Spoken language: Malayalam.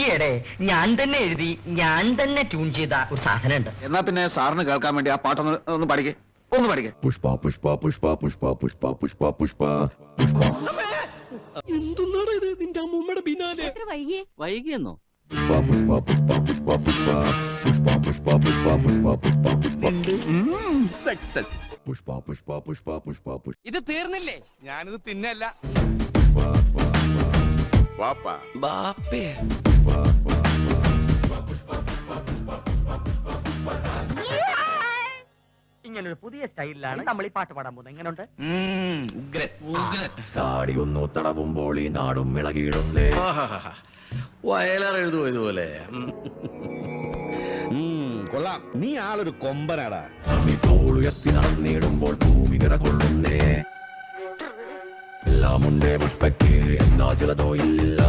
ഈയിടെ ഞാൻ തന്നെ എഴുതി ഞാൻ തന്നെ ട്യൂൺ ചെയ്ത ഒരു സാധനം ഉണ്ട്. എന്നാ പിന്നെ സാറിന് കേൾക്കാൻ വേണ്ടി ആ പാട്ടൊന്ന് ഒന്ന് പഠിക്കേ. പുഷ്പ പുഷ്പ പുഷ്പ പുഷ്പ പുഷ്പ പുഷ്പ പുഷ്പ പുഷ്പ. എന്തുന്നാണ് ഇത് നിന്റെ അമ്മൂമ്മയുടെ പിന്നാലെ? വൈകിയെന്നോ? പുഷ്പ പുഷ്പ പുഷ്പ പുഷ്പ പുഷ്പ പുഷ്പ പുഷ്പ പുഷ്പ പുഷ്പ പുഷ്പ പുഷ്പ സക്സസ്. പുഷ്പ പുഷ്പ പുഷ്പ പുഷ്പ പുഷ്പ. ഇത് തീർന്നില്ലേ? ഞാനിത് തിന്നല്ല. ബാപ്പേ ഇങ്ങനൊരു പുതിയ സ്റ്റൈലിലാണ് നമ്മൾ ഈ പാട്ട് പാടാൻ പോകുന്നത്. എങ്ങനെയുണ്ട്? താടിയൊന്നു തടവുമ്പോൾ ഈ നാടും ഇളകിയിടുന്നേ. വയലാർ എഴുതുമോ ഇതുപോലെ? കൊള്ളാം, നീ ആളൊരു കൊമ്പനാടാ. നീ തോളുയർത്തി നടന്നിടുമ്പോൾ ഭൂമി വിറകൊള്ളുന്നേ. എല്ലാമുണ്ടേ പുഷ്പയ്ക്ക്, എന്നാ ചിലതോ ഇല്ല.